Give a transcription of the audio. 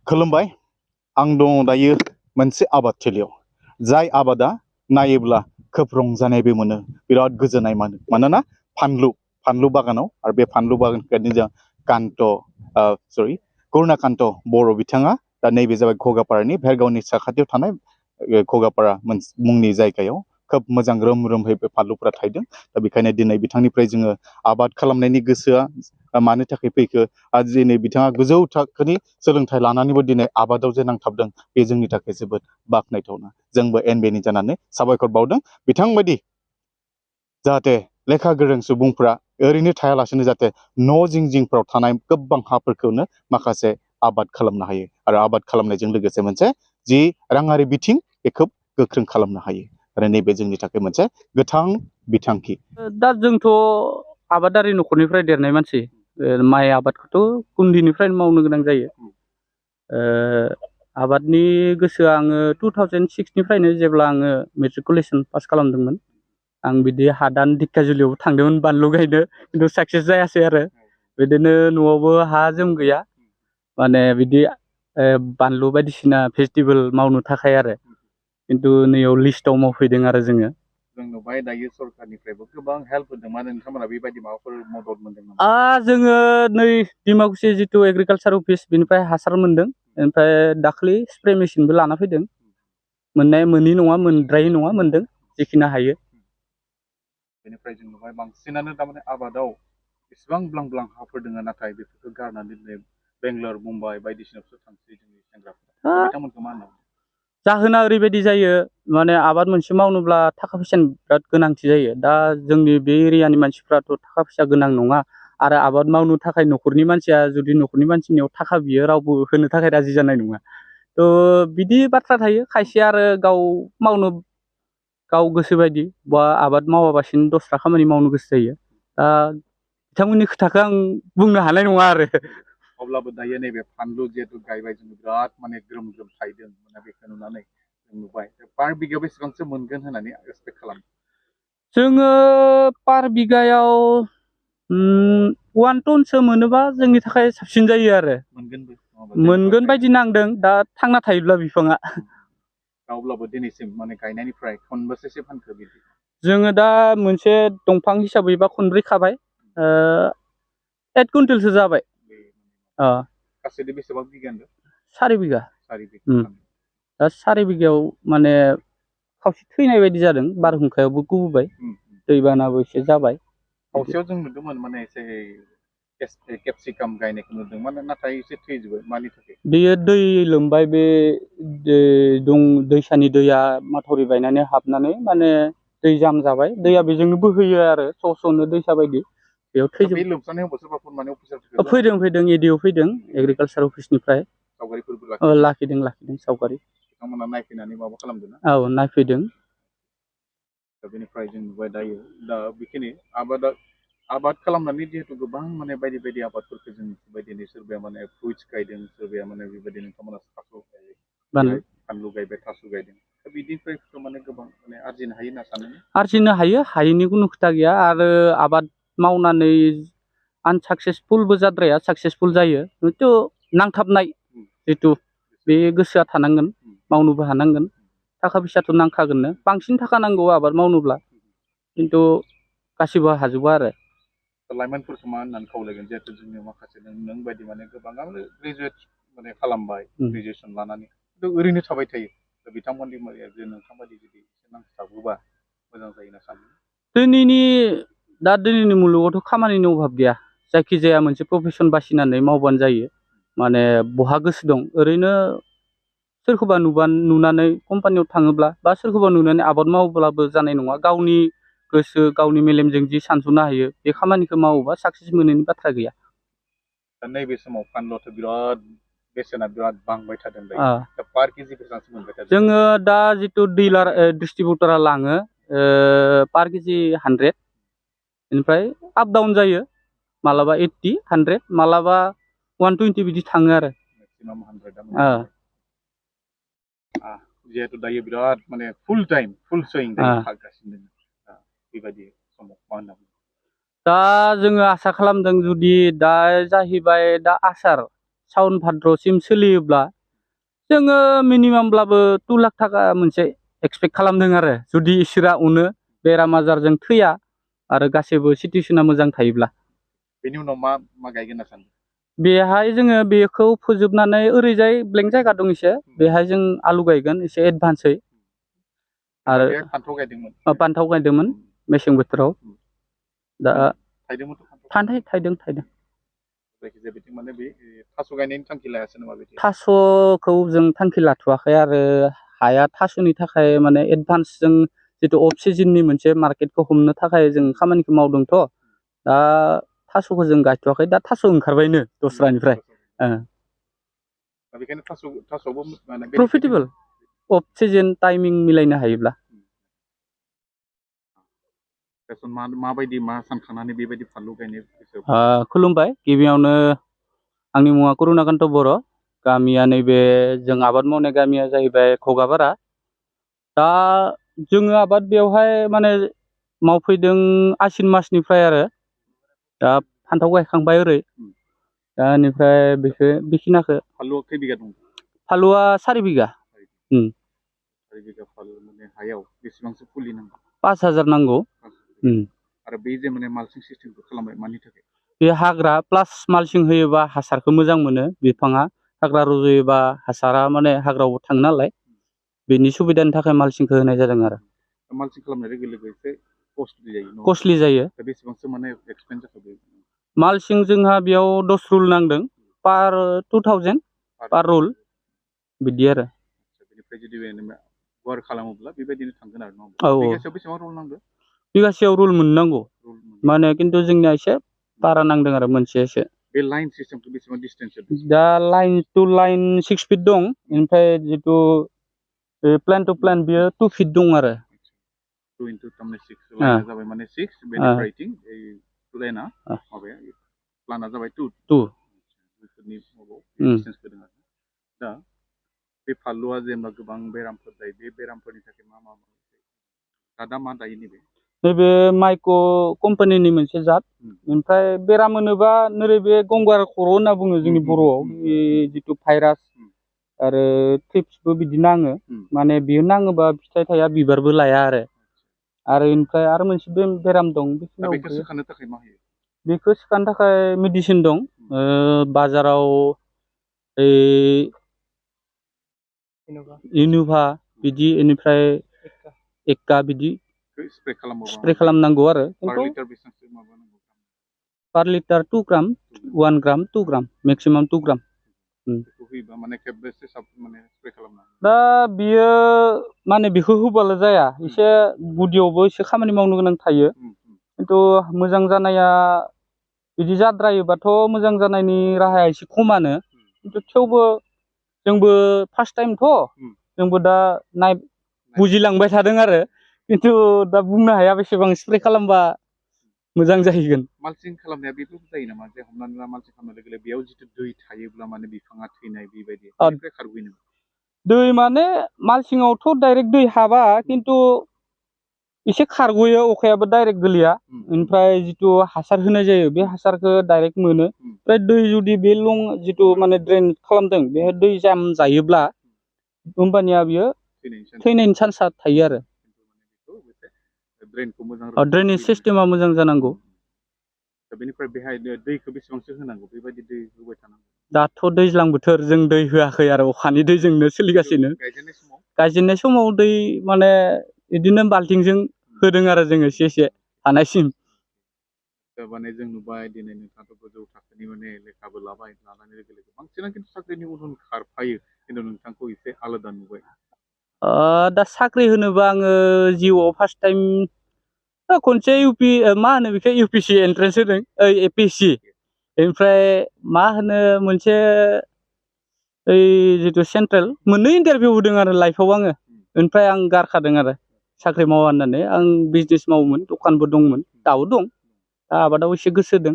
खुलुमबाय आं दङ दायो मोनसे आबादथिलियाव जाय आबादा नायोब्ला खोब रंजानायबो मोनो बिराद गोजोननाय मोनो मानोना फानलु बागानाव आरो बे फानलु बागाननि जों करुणाकान्त बर' बिथाङा दा नैबे जाबाय घगापारानि भेरगावनि साखाथियाव थानाय घगापारा मुंनि जायगायाव खोब मोजां रोमै बे फानलुफोरा थायदों दा बेखायनो दिनै बिथांनिफ्राय जोङो आबाद खालामनायनि गोसोआ मानो थाखाय फैखो आरो दिनै बिथाङा गोजौ थाखोनि सोलोंथाइ लानानैबो दिनै आबादाव जे नांथाबदों बे जोंनि थाखाय जोबोद बाख्नायथावना जोंबो एनबिनि जानानै साबायखर बावदों बिथांबायदि जाहाथे लेखा गोरों सुबुंफ्रा ओरैनो थायालासेनो जाहाथे न' जिंफ्राव थानाय गोबां हाफोरखौनो माखासे आबाद खालामनो हायो आरो आबाद खालामनायजों लोगोसे मोनसे जि राङारि बिथिं बेखौ गोख्रों खालामनो हायो आरो नैबे जोंनि थाखाय मोनसे गोथां बिथांखि दा जोंथ' आबादारि न'खरनिफ्राय देरनाय मानसि माइ आबादखौथ' उन्दैनिफ्रायनो मावनो गोनां जायो आबादनि गोसोआ आङो 2006निफ्रायनो जेब्ला आङो मेट्रिकुलेसन पास खालामदोंमोन आं बिदि हादान दिक्काजुलियावबो थांदोंमोन बानलु गायनो खिन्थु साक्सेस जायासै आरो बिदिनो न'आवबो हा जोम गैया माने बिदि बानलु बायदिसिना भेजिटेबोल मावनो थाखाय आरो खिन्थु नैयाव लिस्टआव मावफैदों आरो जोङो जोंनावहाय दायो सरखारनिफ्रायबो गोबां हेल्प होदों मानो नोंथांमोना बेबायदि माबाफोर मदद मोनदों नामा? जोङो नै डिमाकुसि जितु एग्रिकालसार अफिस बेनिफ्राय हासार मोनदों ओमफ्राय दाखालि स्प्रे मेसिनबो लाना फैदों मोननि नङा मोनद्रायै नङा मोनदों जेखिनि हायो बेनिफ्राय जों नुबाय बांसिनानो तारमाने आबादाव इसेबां ब्लां हाफोर दङ नाथाय बेफोरखौ गारनानै दिनै बेंगलर मुम्बाइ बायदिसिनायावसो थांसै जोंनि सेंग्राफोरा बिथांमोनखौ मा होनना जाहोना ओरैबायदि जायो माने आबाद मोनसे मावनोब्ला थाखा फैसानि बिराद गोनांथि जायो दा जोंनि बे एरियानि मानसिफ्राथ' थाखा फैसा गोनां नङा आरो आबाद मावनो थाखाय न'खरनि मानसिया जुदि न'खरनि मानसिनियाव थाखा बियो रावबो होनो थाखाय राजि जानाय नङा थ' बिदि बाथ्रा थायो खायसे आरो गाव गोसो बायदि बा आबाद मावाबासिनो दस्रा खामानि मावनो गोसो जायो दा बिथांमोननि खोथाखौ आं बुंनो हानाय नङा आरो अब्लाबो दायो नैबे फानलु जिहेतु गायबाय जों बिराद माने ग्रोम थायदों माने बेखौ नुनानै जों नुबाय पार बिगायाव बेसेबांसो मोनगोन होननानै एक्सपेक्ट खालामो जोङो पार बिगायाव 1 टनसो मोनोबा जोंनि थाखाय साबसिन जायो आरो मोनगोन बायदि नांदों दा थांना थायोब्ला बिफाङा अब्लाबो दिनैसिम माने गायनायनिफ्राय खनबेसेसो फानखो बिदि जोङो दा मोनसे दंफां हिसाबै बा खनब्रै खाबाय 8 कुइन्टेलसो जाबाय गासैदो बेसेबां बिगा होनदों 4 बिगा दा 4 बिगायाव माने खावसे थैनाय बायदि जादों बारहुंखायावबो गुबुबाय दैबानाबो एसे जाबाय खावसेयाव जों नुदोंमोन माने एसे केपसिकाम गायनायखौ नुदों माने नाथाय एसे थैजोबबाय मानि थाखाय बेयो दै लोमबाय बे दैसानि दैया माथावरि बायनानै हाबनानै माने दै जाम जाबाय दैया बेजोंनो बोहैयो आरो स'नो दैसा बायदि बेयाव फैदों एडिअ फैदों एग्रिकालसार अफिसनिफ्राय लाखिदों सावगारि बिथांमोना नायफैनानै माबा खालामदों ना औ नायफैदों दा बेनिफ्राय जों नुबाय दायो दा बेखिनि आबाद खालामनानै जिहेतु गोबां माने बायदि आबादफोरखौ जों बेबायदिनो सोरबाया माने फ्रुइट्स गायदों सोरबाया माने बेबायदिनो नोंथांमोना फानलु गायबाय थास' गायदों दा बिदिनिफ्राय माने गोबां माने आरजिनो हायो होनना सानो आरजिनो हायो हायैनि खुनु खोथा गैया आरो आबाद मावनानै आनसाक्सेसफुलबो जाद्राया साक्सेसफुल जायो खिन्थु नांथाबनाय जितु बे गोसोआ थानांगोन मावनोबो हानांगोन थाखा फैसाथ' नांखागोननो बांसिन थाखा नांगौ आबाद मावनोब्ला खिन्थु गासिबो हाजोबा आरो लाइमोनफोरखौ मा होननानै खावलायगोन जिहेतु जोंनि माखासे नों बायदि माने गोबाङानो ग्रेजुवेट माने खालामबाय ग्रेजुवेसन लानानै खिन्थु ओरैनो थाबाय थायो दा बिथांमोननि नोंथांबायदि जुदि एसे नांथाबोबा मोजां जायो होनना सानो दिनैनि मुलुगावथ' खामानिनि अभाब गैया जायखिजाया मोनसे प्रफेसन बासिनानै मावबानो जायो माने बहा गोसो दं ओरैनो सोरखौबा नुनानै कम्पानियाव थाङोब्ला बा सोरखौबा नुनानै आबाद मावोब्लाबो जानाय नङा गावनि गोसो गावनि मेलेमजों जि सानस'नो हायो बे खामानिखौ मावोबा साक्सेस मोनैनि बाथ्रा गैया दा नैबे समाव फानलुआथ' बिराद बेसेना बिराद बांबाय थादों दा पार केजि बेसेबांसो मोनबाय थादों जोङो दा जितु डिलार डिस्ट्रिबिउटरा लाङो पार केजि 100 बेनिफ्राय आप डाउन जायो मालाबा 80 100 मालाबा 120 बिदि थाङो आरो मेक्सिमाम 100 जिहेतु दायो बिराद माने फुल सुइं थागासिनो बेबायदि समाव मा होनना बुङो दा जोङो आसा खालामदों जुदि दा जाहैबाय दा आसार सावन भाद्रसिम सोलियोब्ला जोङो मिनिमामब्लाबो 2 लाख थाखा मोनसे एक्सपेक्ट खालामदों आरो जुदि इसोरा अनो बेराम आजारजों थैया आरो गासैबो सिटुएसना मोजां थायोब्ला बेनि उनाव मा गायगोन होनना सानो? बेहाय जोङो बेखौ फोजोबनानै ओरैजाय ब्लेंक जायगा दं एसे बेहाय जों आलु गायगोन एसे एडभान्सै आरो फान्थाव गायदोंमोन फान्थाव गायदोंमोन मेसें बोथोराव दा थाइदों जायखिजाया बिथिं माने बे थास' गायनायनि थांखि लायासै नामा बिदि? थास'खौ जों थांखि लाथ'वाखै आरो हाया थास'नि थाखाय माने एडभान्स जों जितु अफ सिजननि मोनसे मार्केटखौ हमनो थाखाय जों खामानिखौ मावदोंथ' दा थास'खौ जों गायथ'वाखै दा थास' ओंखारबायनो दस्रानिफ्राय बेखायनो थास'आवबो प्रफिटेबल अफ सिजन टाइमिं मिलायनो हायोब्ला माबायदि मा सानखांनानै बेबायदि फानलु गायनाय खुलुमबाय गिबियावनो आंनि मुङा करुणाकान्त बर' गामिया नैबे जों आबाद मावनाय गामिया जाहैबाय घगापारा दा जोङो आबाद बेवहाय माने मावफैदों आसिन मासनिफ्राय आरो दा फान्थाव गायखांबाय ओरै दा इनिफ्राय बेखिनिखौ फानलुआ खै बिगा दं? फानलुआ 4 बिगा 4 बिगा फानलु माने हायाव बेसेबांसो फुलि नांगौ? 5000 नांगौ आरो बे जे माने माल्चिं सिस्टेमखौ खालामबाय मानि थाखाय? बे हाग्रा प्लास माल्चिं होयोबा हासारखौ मोजां मोनो बिफाङा हाग्रा रज'योबा हासारा माने हाग्रायाव थाङो नालाय बेनि सुबिदानि थाखाय माल्चिंखौ होनाय जादों आरो माल्चिं खालामनाय लोगो लोगो एसे कस्टलि जायो दा बेसेबांसो माने एक्सपेन्स जाखो बे? माल्चिं जोंहा बेयाव 10 रुल नांदों पार 2000 पार रुल बिदि आरो बेनिफ्राय जुदि गुवार खालामोब्ला बेबायदिनो थांगोन आरो नङा? औ बिगासेयाव बेसेबां रुल नांगौ? बिगासेयाव रुल मोननांगौ माने खिन्थु जोंनिया एसे बारा नांदों आरो मोनसेसो बे लाइन सिस्टेमखौ बेसेबां डिसटेन्स दा लाइन टु लाइन 6 फिट दं ओमफ्राय जितु प्लेन टु प्लेन बियो 2 फिट दं आरो 2 into 6 लाइना जाबाय माने 6 बेनिफ्राय लाइना माबाया प्लाना जाबाय 2 बेफोरनि डिसटेन्स होदों आरो दा बे फानलुआ जेनेबा गोबां बेरामफोर जायो बे बेरामफोरनि थाखाय मा मा दायो नैबे माइक' कम्पानिनि मोनसे जात ओमफ्राय बेराम होनोबा नैबे गंगार खर' होनना बुङो जोंनि बर'आव जितु भाइरास आरो थ्रिप्सबो बिदि नाङो माने बियो नाङोबा फिथाइ थाया बिबारबो लाया आरो इनिफ्राय आरो मोनसे बेराम दं बेखौ सोखानो थाखाय मा होयो? बेखौ सोखानो थाखाय मेडिसिन दं बाजाराव इन'भा बिदि इनिफ्राय एक्का बिदि स्प्रे खालामनांगौ आरो पार लिटार 2 ग्राम 1 ग्राम 2 ग्राम मेक्सिमाम 2 ग्राम दा बियो माने बेखौ होबाल' जाया एसे गुदियावबो एसे खामानि मावनो गोनां थायो खिन्थु मोजां जानाया बिदि जाद्रायोबाथ' मोजां जानायनि राहाया एसे खमानो खिन्थु थेवबो जोंबो फार्स्ट टाइमथ' जोंबो दा बुजिलांबाय थादों आरो खिन्थु दा बुंनो हाया बेसेबां स्प्रे खालामबा मोजां जाहैगोन। माल्चिं खालामनाया बेफोर जायो नामा जे हमनानै ला माल्चिं खालामनाय लोगो लोगो बेयाव जिथु दै थायोब्ला माने बिफाङा थैनाय बेबायदि खारग'यो नामा? दै माने माल्चिंआवथ' डाइरेक्ट दै हाबा खिन्थु एसे खारग'यो अखायाबो डाइरेक्ट गोलैया ओमफ्राय जितु हासार होनाय जायो बे हासारखौ डाइरेक्ट मोनो ओमफ्राय दै जुदि बे जितु माने ड्रेन खालामदों बेहाय दै जाम जायोब्ला होमबानिया बियो थैनायनि चान्सआ थायो आरो ड्रेनेज सिस्टेमा मोजां जानांगौ। बेनिफ्राय बेहाय दैखौ बेसेबांसो होनांगौ बेबायदि दै होबाय थानांगौ? दाथ' दैज्लां बोथोर जों दै होआखै आरो अखानि दैजोंनो सोलिगासिनो गायजेननाय समाव दै माने बिदिनो बाल्थिंजों होदों आरो जोङो एसे हानायसिम माने जों नुबाय दिनै नोंथाङाथ' गोजौ थाखोनि माने लेखाबो लाबाय लानानै लोगो लोगो बांसिनानो खिन्थु साख्रिनि उन खारफायो खिन्थु नोंथांखौ एसे आलादा नुबाय। दा साख्रि होनोबा आङो जिउआव फार्स्ट टाइम खनसे मा होनो बेखौ UPSC एन्ट्रेन्स होदों APSC ओमफ्राय मा होनो मोनसे जितु सेन्ट्रेल मोननै इन्टारभिउ होदों आरो लाइफआव आङो ओमफ्राय आं गारखादों आरो साख्रि मावा होननानै आं बिजनेस मावोमोन दखानबो दंमोन दाबो दं दा आबादाव एसे गोसो होदों